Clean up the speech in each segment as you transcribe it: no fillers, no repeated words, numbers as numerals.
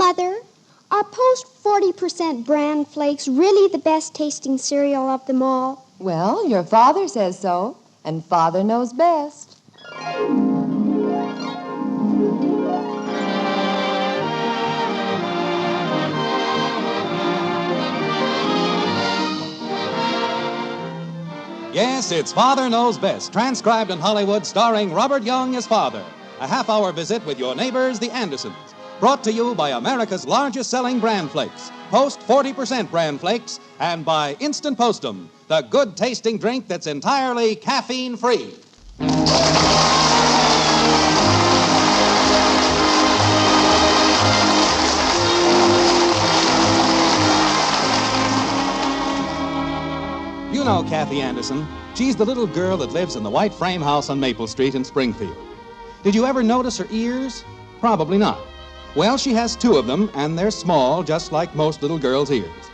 Mother, are Post 40% bran flakes really the best tasting cereal of them all? Well, your father says so, and Father knows best. Yes, it's Father Knows Best, transcribed in Hollywood, starring Robert Young as Father. A half-hour visit with your neighbors, the Andersons. Brought to you by America's largest-selling bran flakes, Post 40% bran flakes, and by Instant Postum, the good-tasting drink that's entirely caffeine-free. You know Kathy Anderson. She's the little girl that lives in the white frame house on Maple Street in Springfield. Did you ever notice her ears? Probably not. Well, she has two of them, and they're small, just like most little girls' ears.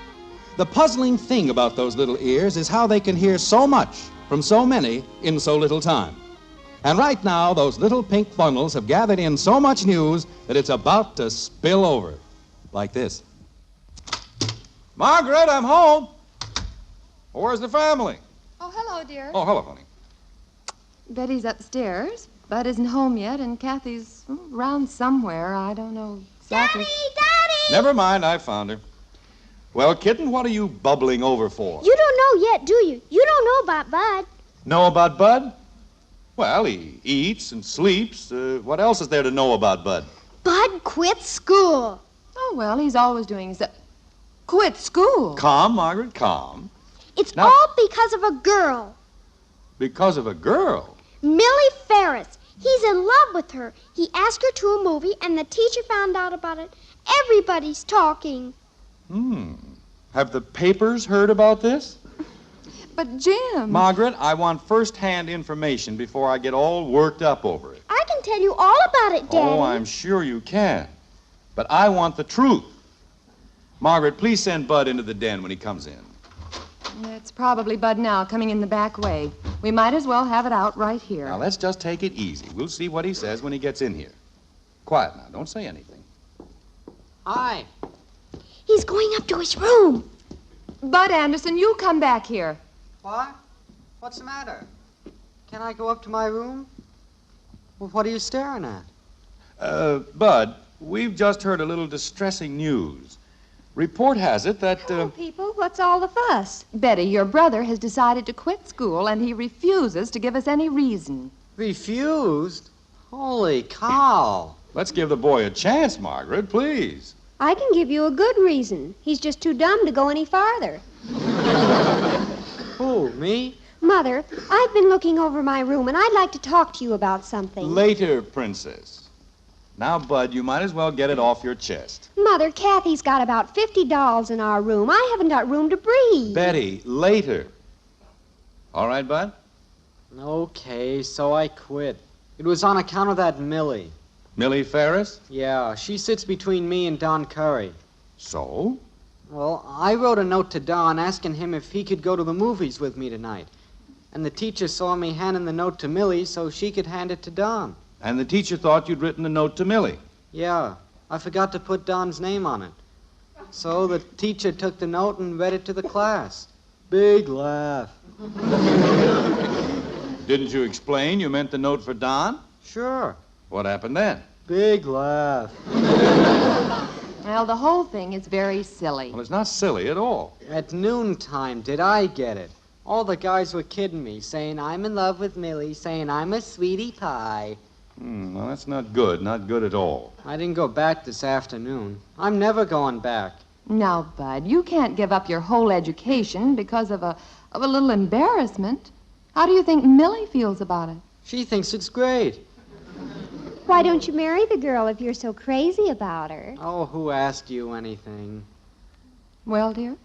The puzzling thing about those little ears is how they can hear so much from so many in so little time. And right now, those little pink funnels have gathered in so much news that it's about to spill over. Like this. Margaret, I'm home. Where's the family? Oh, hello, dear. Oh, hello, honey. Betty's upstairs. Bud isn't home yet, and Kathy's around somewhere. I don't know exactly. Daddy! Never mind, I found her. Well, kitten, what are you bubbling over for? You don't know yet, do you? You don't know about Bud. Know about Bud? Well, he eats and sleeps. What else is there to know about Bud? Bud quit school. Oh, well, he's always doing quit school. Calm, Margaret, calm. It's Now- all because of a girl. Because of a girl. Millie Ferris. He's in love with her. He asked her to a movie, and the teacher found out about it. Everybody's talking. Have the papers heard about this? But, Jim... Margaret, I want first-hand information before I get all worked up over it. I can tell you all about it, Daddy. Oh, I'm sure you can. But I want the truth. Margaret, please send Bud into the den when he comes in. It's probably Bud now, coming in the back way. We might as well have it out right here. Now, let's just take it easy. We'll see what he says when he gets in here. Quiet now. Don't say anything. Hi. He's going up to his room. Bud Anderson, you come back here. What? What's the matter? Can I go up to my room? Well, what are you staring at? Bud, we've just heard a little distressing news. Report has it that, Hello, people. What's all the fuss? Betty, your brother has decided to quit school, and he refuses to give us any reason. Refused? Holy cow. Let's give the boy a chance, Margaret, please. I can give you a good reason. He's just too dumb to go any farther. Who, me? Mother, I've been looking over my room, and I'd like to talk to you about something. Later, Princess. Now, Bud, you might as well get it off your chest. Mother, Kathy's got about 50 dolls in our room. I haven't got room to breathe. Betty, later. All right, Bud? Okay, so I quit. It was on account of that Millie. Millie Ferris? Yeah, she sits between me and Don Curry. So? Well, I wrote a note to Don asking him if he could go to the movies with me tonight. And the teacher saw me handing the note to Millie so she could hand it to Don. And the teacher thought you'd written the note to Millie. Yeah, I forgot to put Don's name on it. So the teacher took the note and read it to the class. Big laugh. Didn't you explain you meant the note for Don? Sure. What happened then? Big laugh. Well, the whole thing is very silly. Well, it's not silly at all. At noontime, did I get it? All the guys were kidding me, saying I'm in love with Millie, saying I'm a sweetie pie. Well, that's not good. Not good at all. I didn't go back this afternoon. I'm never going back. Now, Bud, you can't give up your whole education because of a little embarrassment. How do you think Millie feels about it? She thinks it's great. Why don't you marry the girl if you're so crazy about her? Oh, who asked you anything? Well, dear,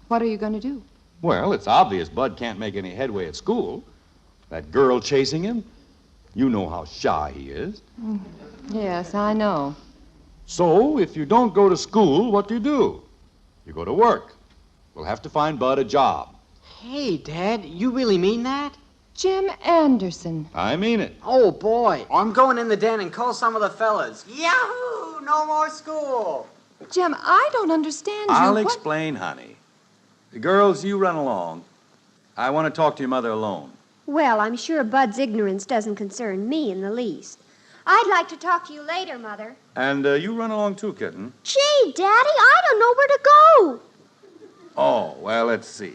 what are you going to do? Well, it's obvious Bud can't make any headway at school. That girl chasing him, you know how shy he is. Yes, I know. So, if you don't go to school, what do? You go to work. We'll have to find Bud a job. Hey, Dad, you really mean that? Jim Anderson. I mean it. Oh, boy. I'm going in the den and call some of the fellas. Yahoo! No more school. Jim, I don't understand you. I'll What- explain, honey. The girls, you run along. I want to talk to your mother alone. Well, I'm sure Bud's ignorance doesn't concern me in the least. I'd like to talk to you later, Mother. And you run along too, kitten. Gee, Daddy, I don't know where to go. Oh, well, let's see.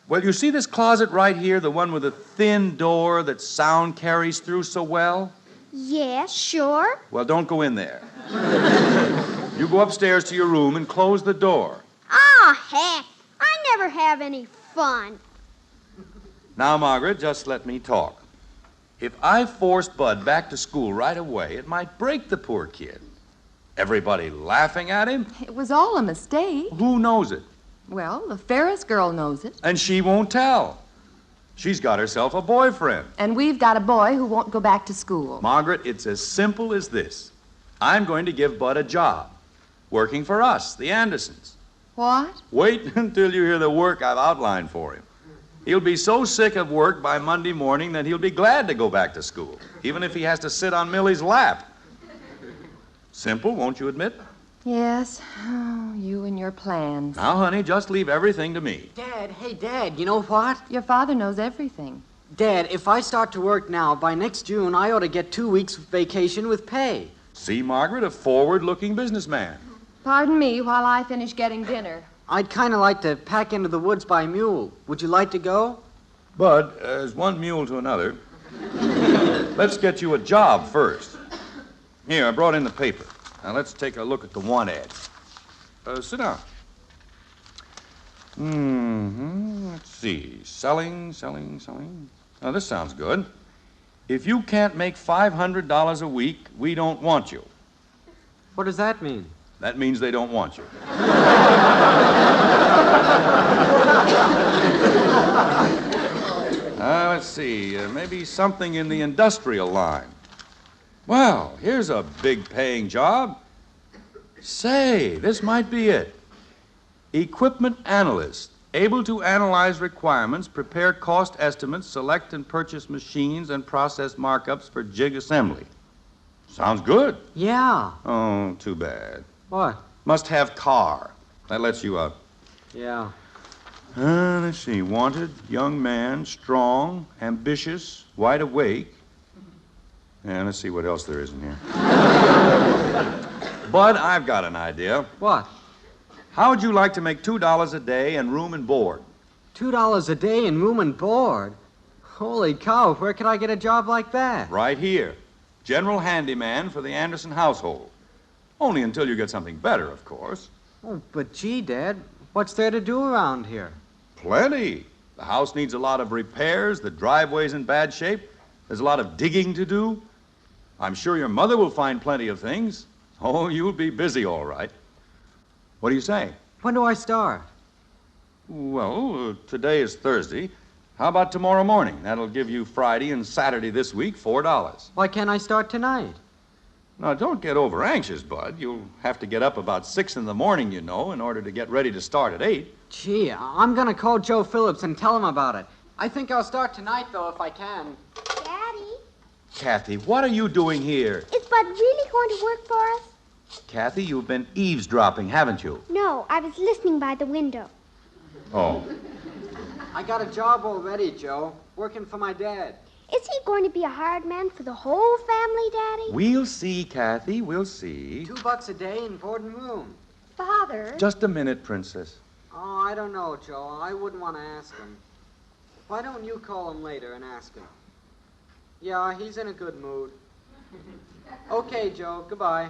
Well, you see this closet right here, the one with the thin door that sound carries through so well? Yes, sure. Well, don't go in there. You go upstairs to your room and close the door. Ah, heck. I never have any fun. Now, Margaret, just let me talk. If I forced Bud back to school right away, it might break the poor kid. Everybody laughing at him? It was all a mistake. Who knows it? Well, the Ferris girl knows it. And she won't tell. She's got herself a boyfriend. And we've got a boy who won't go back to school. Margaret, it's as simple as this. I'm going to give Bud a job, working for us, the Andersons. What? Wait until you hear the work I've outlined for him. He'll be so sick of work by Monday morning that he'll be glad to go back to school, even if he has to sit on Millie's lap. Simple, won't you admit? Yes. Oh, you and your plans. Now, honey, just leave everything to me. Dad, hey, Dad, you know what? Your father knows everything. Dad, if I start to work now, by next June, I ought to get 2 weeks vacation with pay. See, Margaret, a forward-looking businessman. Pardon me while I finish getting dinner. I'd kind of like to pack into the woods by mule. Would you like to go? Bud, as one mule to another, let's get you a job first. Here, I brought in the paper. Now, let's take a look at the want ad. Sit down. Let's see. Selling. Now, this sounds good. If you can't make $500 a week, we don't want you. What does that mean? That means they don't want you. Let's see. Maybe something in the industrial line. Well, here's a big paying job. Say, this might be it. Equipment analyst, able to analyze requirements, prepare cost estimates, select and purchase machines, and process markups for jig assembly. Sounds good. Yeah. Oh, too bad. What? Must have car. That lets you out. Yeah. Let's see. Wanted, young man, strong, ambitious, wide awake. And let's see what else there is in here. Bud, I've got an idea. What? How would you like to make $2 a day and room and board? $2 a day in room and board? Holy cow, where could I get a job like that? Right here. General handyman for the Anderson household. Only until you get something better, of course. Oh, but gee, Dad, what's there to do around here? Plenty. The house needs a lot of repairs. The driveway's in bad shape. There's a lot of digging to do. I'm sure your mother will find plenty of things. Oh, you'll be busy, all right. What do you say? When do I start? Well, today is Thursday. How about tomorrow morning? That'll give you Friday and Saturday this week, $4. Why can't I start tonight? Now, don't get over anxious, Bud. You'll have to get up about 6 in the morning, you know, in order to get ready to start at 8. Gee, I'm going to call Joe Phillips and tell him about it. I think I'll start tonight, though, if I can. Daddy, Kathy, what are you doing here? is Bud really going to work for us? Kathy, you've been eavesdropping, haven't you? No, I was listening by the window. Oh. I got a job already, Joe, working for my dad. Is he going to be a hired man for the whole family, Daddy? We'll see, Kathy, we'll see. $2 a day in board and room. Father. Just a minute, Princess. Oh, I don't know, Joe. I wouldn't want to ask him. Why don't you call him later and ask him? Yeah, he's in a good mood. Okay, Joe, goodbye.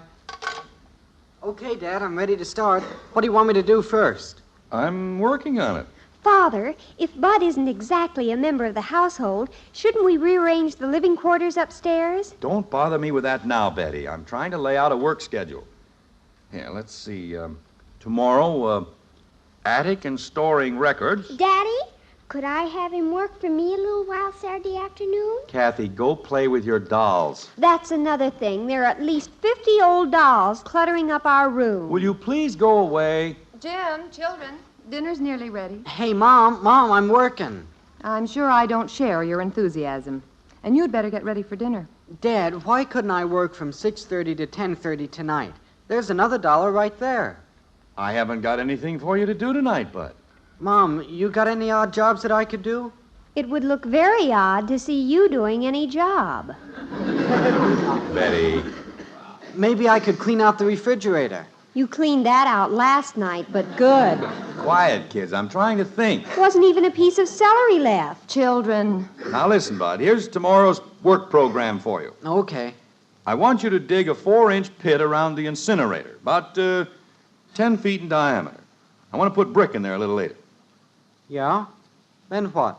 Okay, Dad, I'm ready to start. What do you want me to do first? I'm working on it. Father, if Bud isn't exactly a member of the household, shouldn't we rearrange the living quarters upstairs? Don't bother me with that now, Betty. I'm trying to lay out a work schedule. Here, let's see. Tomorrow, attic and storing records. Daddy, could I have him work for me a little while Saturday afternoon? Kathy, go play with your dolls. That's another thing. There are at least 50 old dolls cluttering up our room. Will you please go away? Jim, children, dinner's nearly ready. Hey, Mom, I'm working. I'm sure I don't share your enthusiasm. And you'd better get ready for dinner. Dad, why couldn't I work from 6:30 to 10:30 tonight? There's another $1 right there. I haven't got anything for you to do tonight, Bud. Mom, you got any odd jobs that I could do? It would look very odd to see you doing any job. Betty. Maybe I could clean out the refrigerator. You cleaned that out last night, but good. Quiet, kids. I'm trying to think. Wasn't even a piece of celery left. Children. Now listen, Bud. Here's tomorrow's work program for you. Okay. I want you to dig a 4-inch pit around the incinerator, about 10 feet in diameter. I want to put brick in there a little later. Yeah? Then what?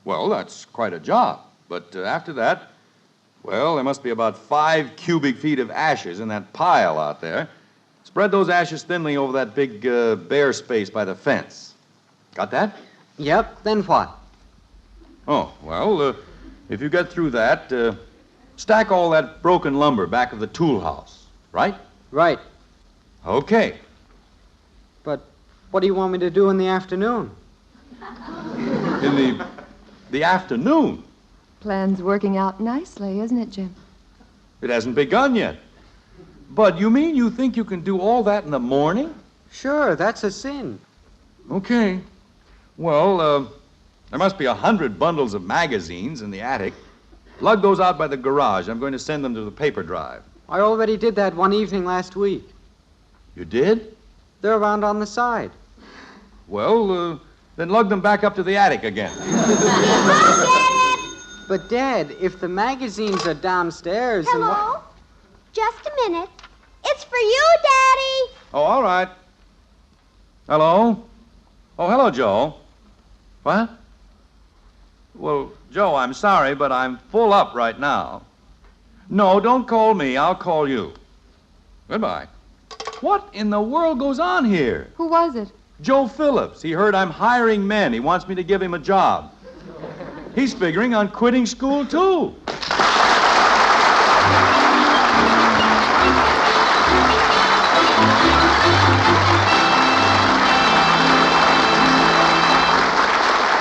Well, that's quite a job. But after that, well, there must be about 5 cubic feet of ashes in that pile out there. Spread those ashes thinly over that big bare space by the fence. Got that? Yep, then what? Oh, well, if you get through that, stack all that broken lumber back of the tool house, right? Right. Okay. But what do you want me to do in the afternoon? In the afternoon? Plan's working out nicely, isn't it, Jim? It hasn't begun yet. Bud, you mean you think you can do all that in the morning? Sure, that's a sin. Okay. Well, there must be 100 bundles of magazines in the attic. Lug those out by the garage. I'm going to send them to the paper drive. I already did that one evening last week. You did? They're around on the side. Well, then lug them back up to the attic again. But, Dad, if the magazines are downstairs and... Hello? Just a minute. It's for you, Daddy. Oh, all right. Hello? Oh, hello, Joe. What? Well, Joe, I'm sorry, but I'm full up right now. No, don't call me. I'll call you. Goodbye. What in the world goes on here? Who was it? Joe Phillips. He heard I'm hiring men. He wants me to give him a job. He's figuring on quitting school, too.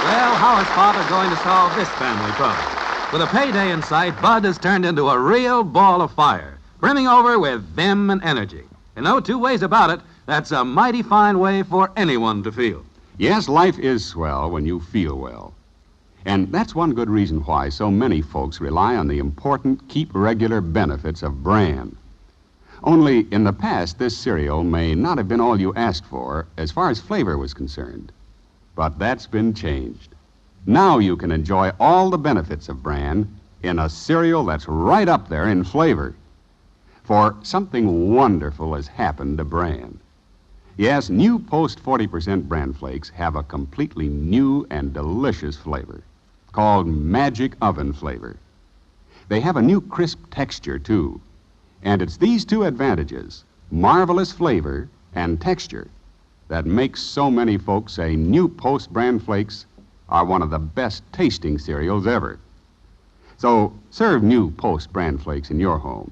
Well, how is Father going to solve this family problem? With a payday in sight, Bud has turned into a real ball of fire, brimming over with vim and energy. And no two ways about it, that's a mighty fine way for anyone to feel. Yes, life is swell when you feel well. And that's one good reason why so many folks rely on the important keep regular benefits of Bran. Only in the past, this cereal may not have been all you asked for as far as flavor was concerned. But that's been changed. Now you can enjoy all the benefits of Bran in a cereal that's right up there in flavor. For something wonderful has happened to Bran. Yes, new Post 40% Bran Flakes have a completely new and delicious flavor called Magic Oven Flavor. They have a new crisp texture, too. And it's these two advantages, marvelous flavor and texture, that makes so many folks say new Post Bran Flakes are one of the best tasting cereals ever. So serve new Post Bran Flakes in your home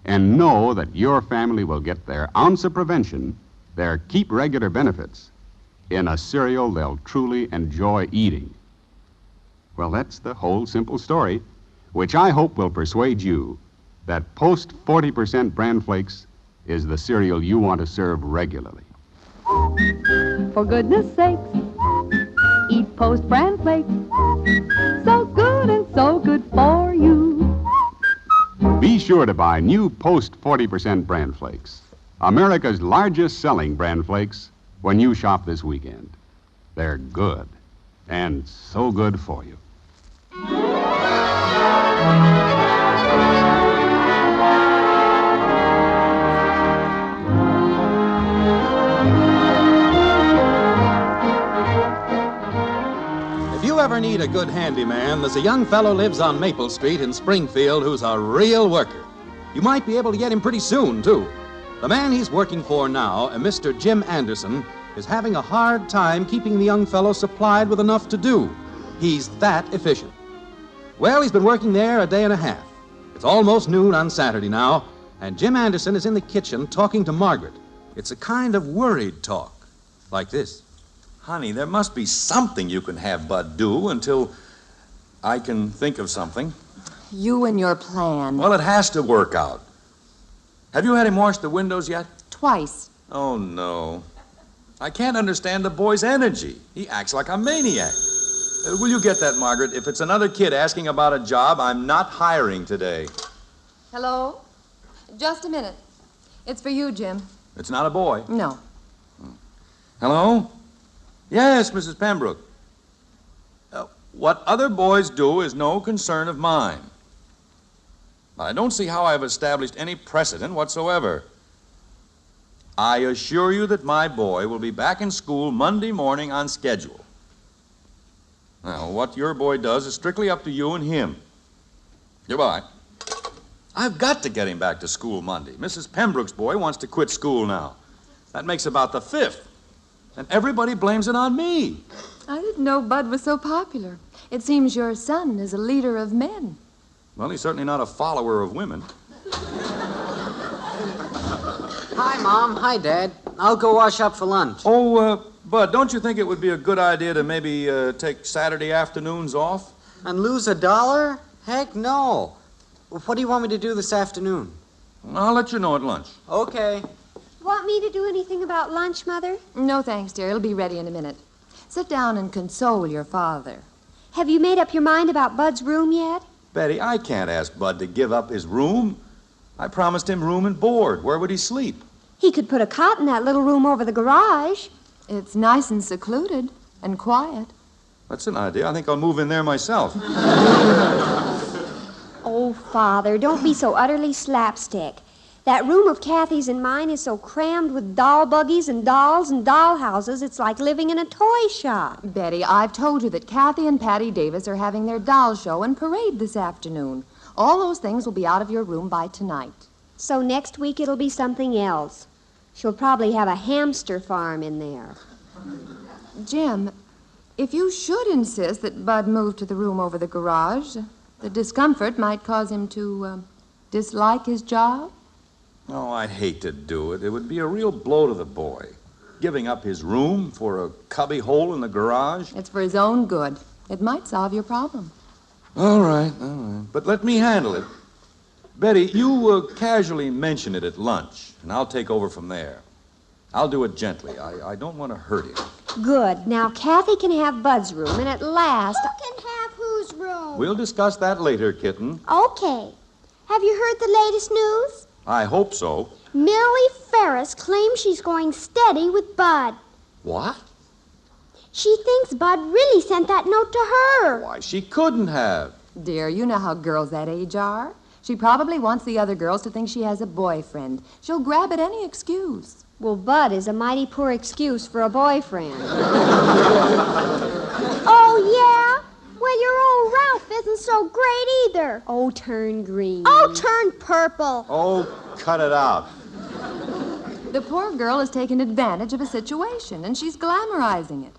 and know that your family will get their ounce of prevention, their keep regular benefits, in a cereal they'll truly enjoy eating. Well, that's the whole simple story, which I hope will persuade you that Post 40% Bran Flakes is the cereal you want to serve regularly. For goodness sakes, eat Post Bran Flakes. So good and so good for you. Be sure to buy new Post 40% Bran Flakes, America's largest selling Bran Flakes, when you shop this weekend. They're good, and so good for you. If you ever need a good handyman, there's a young fellow lives on Maple Street in Springfield who's a real worker. You might be able to get him pretty soon, too. The man he's working for now, a Mr. Jim Anderson, is having a hard time keeping the young fellow supplied with enough to do. He's that efficient. Well, he's been working there a day and a half. It's almost noon on Saturday now, and Jim Anderson is in the kitchen talking to Margaret. It's a kind of worried talk, like this. Honey, there must be something you can have Bud do until I can think of something. You and your plan. Well, it has to work out. Have you had him wash the windows yet? Twice. Oh, no. I can't understand the boy's energy. He acts like a maniac. Will you get that, Margaret? If it's another kid asking about a job, I'm not hiring today. Hello? Just a minute. It's for you, Jim. It's not a boy. No. Hello? Yes, Mrs. Pembroke. What other boys do is no concern of mine. I don't see how I've established any precedent whatsoever. I assure you that my boy will be back in school Monday morning on schedule. Now, what your boy does is strictly up to you and him. Goodbye. I've got to get him back to school Monday. Mrs. Pembroke's boy wants to quit school now. That makes about the 5th. And everybody blames it on me. I didn't know Bud was so popular. It seems your son is a leader of men. Well, he's certainly not a follower of women. Hi, Mom. Hi, Dad. I'll go wash up for lunch. Oh, Bud, don't you think it would be a good idea to maybe take Saturday afternoons off? And lose $1? Heck no. What do you want me to do this afternoon? I'll let you know at lunch. Okay. Want me to do anything about lunch, Mother? No, thanks, dear. It'll be ready in a minute. Sit down and console your father. Have you made up your mind about Bud's room yet? Betty, I can't ask Bud to give up his room. I promised him room and board. Where would he sleep? He could put a cot in that little room over the garage. It's nice and secluded and quiet. That's an idea. I think I'll move in there myself. Oh, Father, don't be so utterly slapstick. That room of Kathy's and mine is so crammed with doll buggies and dolls and dollhouses, it's like living in a toy shop. Betty, I've told you that Kathy and Patty Davis are having their doll show and parade this afternoon. All those things will be out of your room by tonight. So next week it'll be something else. She'll probably have a hamster farm in there. Jim, if you should insist that Bud move to the room over the garage, the discomfort might cause him to dislike his job. Oh, I'd hate to do it. It would be a real blow to the boy. Giving up his room for a cubby hole in the garage. It's for his own good. It might solve your problem. All right. But let me handle it. Betty, you casually mention it at lunch, and I'll take over from there. I'll do it gently. I don't want to hurt him. Good. Now, Kathy can have Bud's room, and at last... Who can have whose room? We'll discuss that later, kitten. Okay. Have you heard the latest news? I hope so. Millie Ferris claims she's going steady with Bud. What? She thinks Bud really sent that note to her. Why, she couldn't have. Dear, you know how girls that age are. She probably wants the other girls to think she has a boyfriend. She'll grab at any excuse. Well, Bud is a mighty poor excuse for a boyfriend. Oh, yeah? Well, your old Ralph isn't so great either. Oh, turn green. Oh, turn purple. Oh, cut it out. The poor girl has taken advantage of a situation, and she's glamorizing it.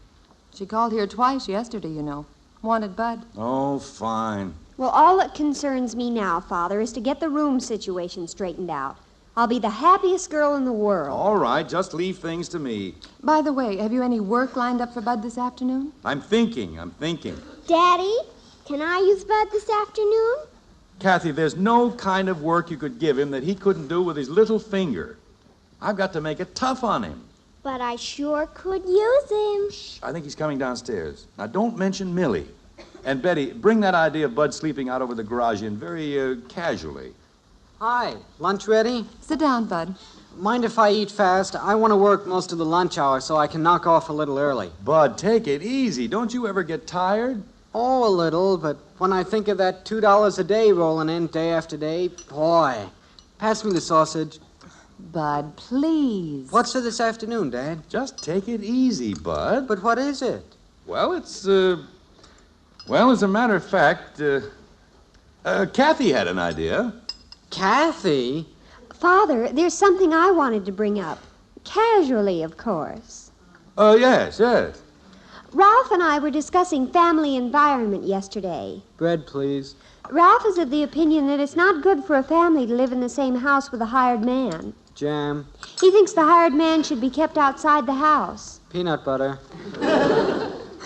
She called here twice yesterday, you know. Wanted Bud. Oh, fine. Well, all that concerns me now, Father, is to get the room situation straightened out. I'll be the happiest girl in the world. All right, just leave things to me. By the way, have you any work lined up for Bud this afternoon? I'm thinking. Daddy, can I use Bud this afternoon? Kathy, there's no kind of work you could give him that he couldn't do with his little finger. I've got to make it tough on him. But I sure could use him. I think he's coming downstairs. Now, don't mention Millie. And Betty, bring that idea of Bud sleeping out over the garage in very casually. Hi. Lunch ready? Sit down, Bud. Mind if I eat fast? I want to work most of the lunch hour so I can knock off a little early. Bud, take it easy. Don't you ever get tired? Oh, a little, but when I think of that $2 a day rolling in day after day, boy. Pass me the sausage. Bud, please. What's for this afternoon, Dad? Just take it easy, Bud. But what is it? Well, it's, as a matter of fact, Kathy had an idea. Kathy? Father, there's something I wanted to bring up. Casually, of course. Oh, yes. Ralph and I were discussing family environment yesterday. Bread, please. Ralph is of the opinion that it's not good for a family to live in the same house with a hired man. Jam. He thinks the hired man should be kept outside the house. Peanut butter.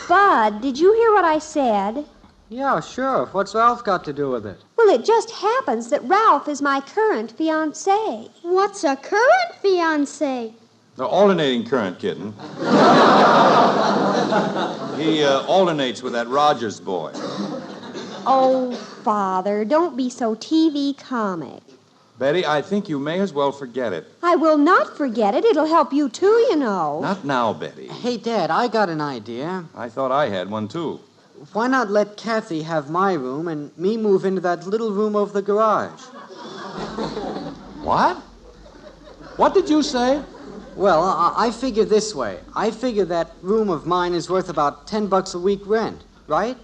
Bud, did you hear what I said? Yeah, sure. What's Ralph got to do with it? Well, it just happens that Ralph is my current fiancé. What's a current fiancé? The alternating current, kitten. He alternates with that Rogers boy. Oh, Father, don't be so TV comic. Betty, I think you may as well forget it. I will not forget it. It'll help you, too, you know. Not now, Betty. Hey, Dad, I got an idea. I thought I had one, too. Why not let Kathy have my room and me move into that little room over the garage? What? What did you say? Well, I figure this way. I figure that room of mine is worth about $10 a week rent, right?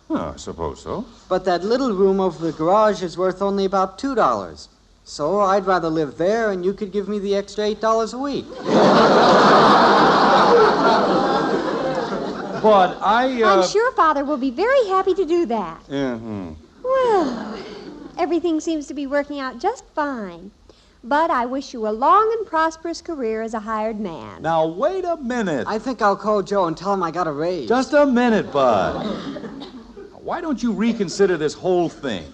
Oh, I suppose so. But that little room over the garage is worth only about $2. So I'd rather live there, and you could give me the extra $8 a week. But I'm sure Father will be very happy to do that. Mm-hmm. Well, everything seems to be working out just fine. But I wish you a long and prosperous career as a hired man. Now, wait a minute. I think I'll call Joe and tell him I got a raise. Just a minute, Bud. Why don't you reconsider this whole thing?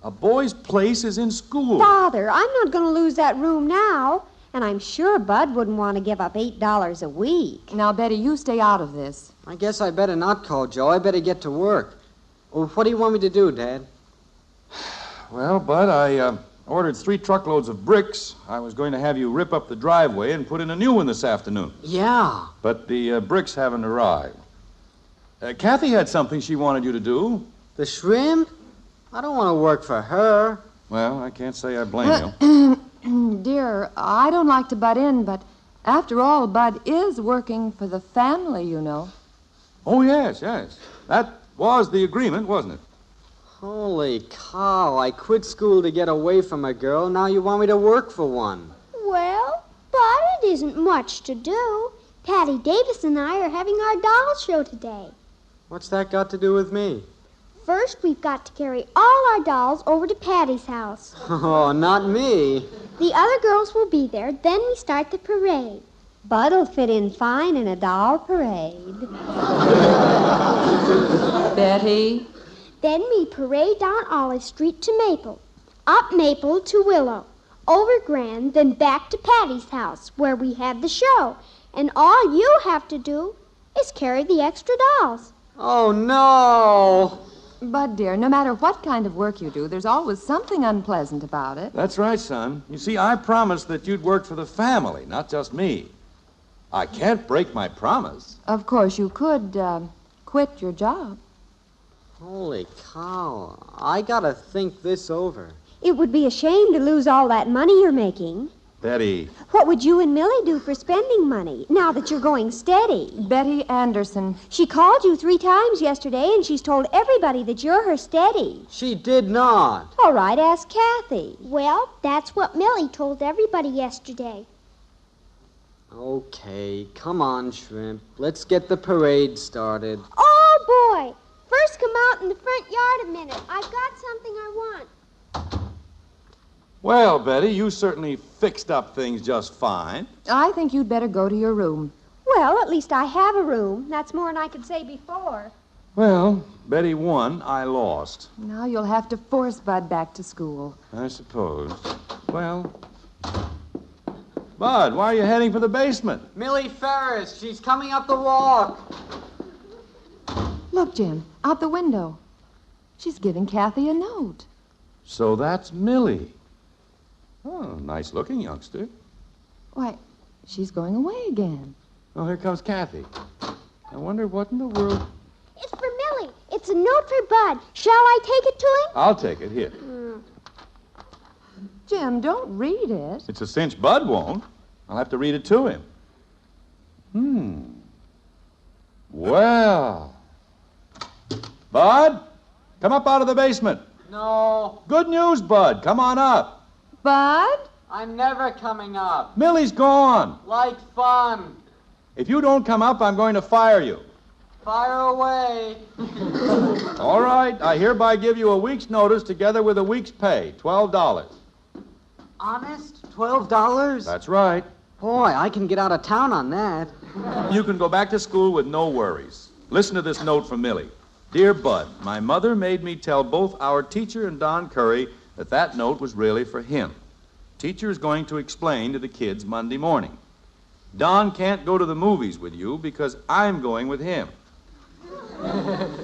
A boy's place is in school. Father, I'm not going to lose that room now. And I'm sure Bud wouldn't want to give up $8 a week. Now, Betty, you stay out of this. I guess I better not call Joe. I better get to work. Well, what do you want me to do, Dad? Well, Bud, I ordered 3 truckloads of bricks. I was going to have you rip up the driveway and put in a new one this afternoon. Yeah. But the bricks haven't arrived. Kathy had something she wanted you to do. The shrimp? I don't want to work for her. Well, I can't say I blame you. Dear, I don't like to butt in, but after all, Bud is working for the family, you know. Oh, yes. That was the agreement, wasn't it? Holy cow, I quit school to get away from a girl. Now you want me to work for one. Well, but it isn't much to do. Patty Davis and I are having our doll show today. What's that got to do with me? First, we've got to carry all our dolls over to Patty's house. Oh, not me. The other girls will be there. Then we start the parade. Bud'll fit in fine in a doll parade. Betty? Then we parade down Olive Street to Maple, up Maple to Willow, over Grand, then back to Patty's house, where we have the show. And all you have to do is carry the extra dolls. Oh, no. Bud, dear, no matter what kind of work you do, there's always something unpleasant about it. That's right, son. You see, I promised that you'd work for the family, not just me. I can't break my promise. Of course, you could quit your job. Holy cow. I gotta think this over. It would be a shame to lose all that money you're making. Betty. What would you and Millie do for spending money, now that you're going steady? Betty Anderson. She called you 3 times yesterday, and she's told everybody that you're her steady. She did not. All right, ask Kathy. Well, that's what Millie told everybody yesterday. Okay, come on, Shrimp. Let's get the parade started. Oh, boy. First, come out in the front yard a minute. I've got something I want. Well, Betty, you certainly fixed up things just fine. I think you'd better go to your room. Well, at least I have a room. That's more than I could say before. Well, Betty won, I lost. Now you'll have to force Bud back to school. I suppose. Well, Bud, why are you heading for the basement? Millie Ferris, she's coming up the walk. Look, Jim, out the window. She's giving Kathy a note. So that's Millie. Oh, nice-looking youngster. Why, she's going away again. Oh, here comes Kathy. I wonder what in the world... It's for Millie. It's a note for Bud. Shall I take it to him? I'll take it. Here. Jim, don't read it. It's a cinch Bud won't. I'll have to read it to him. Well... Bud, come up out of the basement. No, Good news, Bud. Come on up. Bud? I'm never coming up. Millie's gone. Like fun. If you don't come up, I'm going to fire you. Fire away. All right, I hereby give you a week's notice together with a week's pay, $12. Honest? $12? That's right. Boy, I can get out of town on that. You can go back to school with no worries. Listen to this note from Millie. Dear Bud, my mother made me tell both our teacher and Don Curry that that note was really for him. Teacher is going to explain to the kids Monday morning. Don can't go to the movies with you because I'm going with him.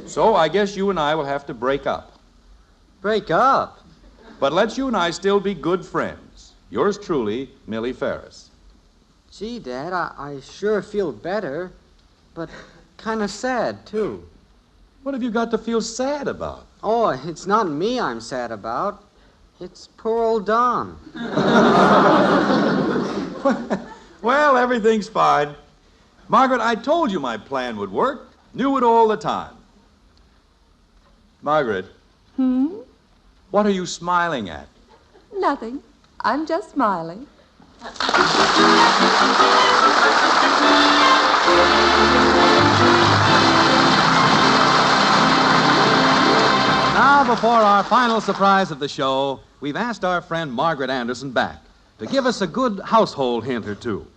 So I guess you and I will have to break up. Break up? But let's you and I still be good friends. Yours truly, Millie Ferris. Gee, Dad, I sure feel better, but kind of sad, too. What have you got to feel sad about? Oh, it's not me I'm sad about. It's poor old Don. Well, everything's fine. Margaret, I told you my plan would work. Knew it all the time. Margaret. What are you smiling at? Nothing. I'm just smiling. Now, before our final surprise of the show, we've asked our friend Margaret Anderson back to give us a good household hint or two.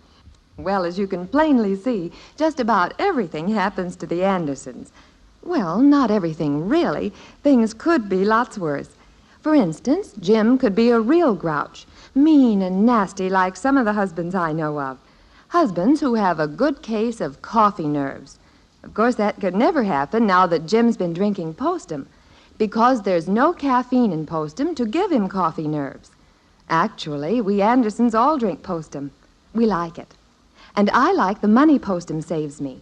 Well, as you can plainly see, just about everything happens to the Andersons. Well, not everything, really. Things could be lots worse. For instance, Jim could be a real grouch, mean and nasty like some of the husbands I know of. Husbands who have a good case of coffee nerves. Of course, that could never happen now that Jim's been drinking Postum, because there's no caffeine in Postum to give him coffee nerves. Actually, we Andersons all drink Postum. We like it. And I like the money Postum saves me.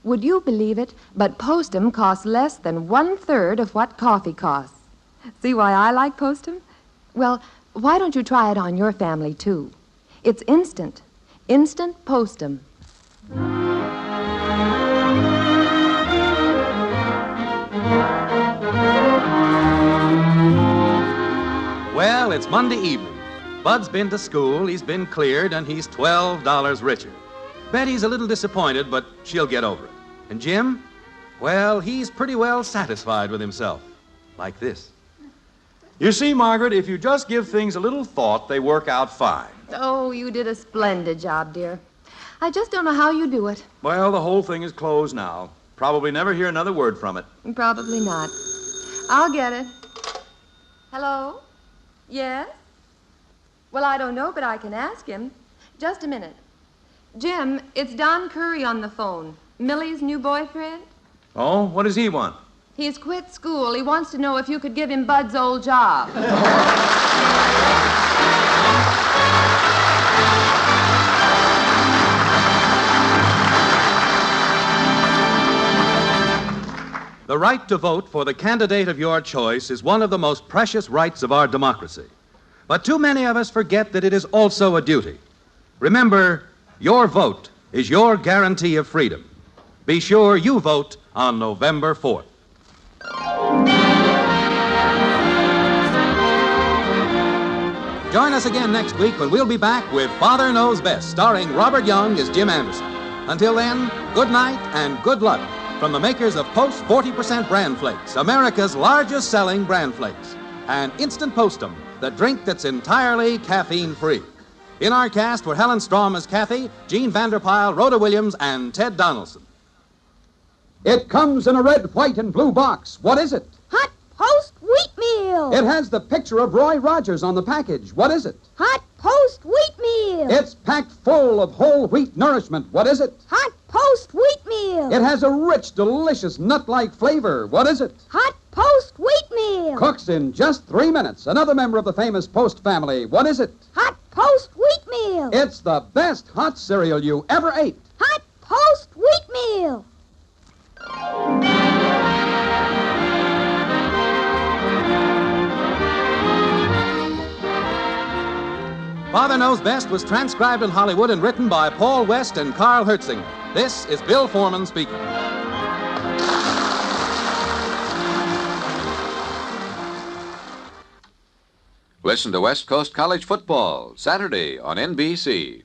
Would you believe it, but Postum costs less than 1/3 of what coffee costs. See why I like Postum? Well, why don't you try it on your family, too? It's instant. Instant Postum. Well, it's Monday evening. Bud's been to school, he's been cleared, and he's $12 richer. Betty's a little disappointed, but she'll get over it. And Jim? Well, he's pretty well satisfied with himself. Like this. You see, Margaret, if you just give things a little thought, they work out fine. Oh, you did a splendid job, dear. I just don't know how you do it. Well, the whole thing is closed now. Probably never hear another word from it. Probably not. I'll get it. Hello? Yes? Well, I don't know, but I can ask him. Just a minute. Jim, it's Don Curry on the phone. Millie's new boyfriend? Oh, what does he want? He's quit school. He wants to know if you could give him Bud's old job. The right to vote for the candidate of your choice is one of the most precious rights of our democracy. But too many of us forget that it is also a duty. Remember, your vote is your guarantee of freedom. Be sure you vote on November 4th. Join us again next week when we'll be back with Father Knows Best, starring Robert Young as Jim Anderson. Until then, good night and good luck from the makers of Post 40% Bran Flakes, America's largest selling Bran Flakes, and Instant Postum, the drink that's entirely caffeine-free. In our cast were Helen Strom as Kathy, Gene Vanderpyle, Rhoda Williams, and Ted Donaldson. It comes in a red, white, and blue box. What is it? Hot Post Wheatmeal. It has the picture of Roy Rogers on the package. What is it? Hot Post Wheatmeal. It's packed full of whole wheat nourishment. What is it? Hot Post Wheatmeal. It has a rich, delicious, nut-like flavor. What is it? Hot Post Wheatmeal. Cooks in just 3 minutes. Another member of the famous Post family. What is it? Hot Post Wheatmeal. It's the best hot cereal you ever ate. Hot Post Wheatmeal. Father Knows Best was transcribed in Hollywood and written by Paul West and Carl Hertzinger. This is Bill Foreman speaking. Listen to West Coast College football Saturday on NBC.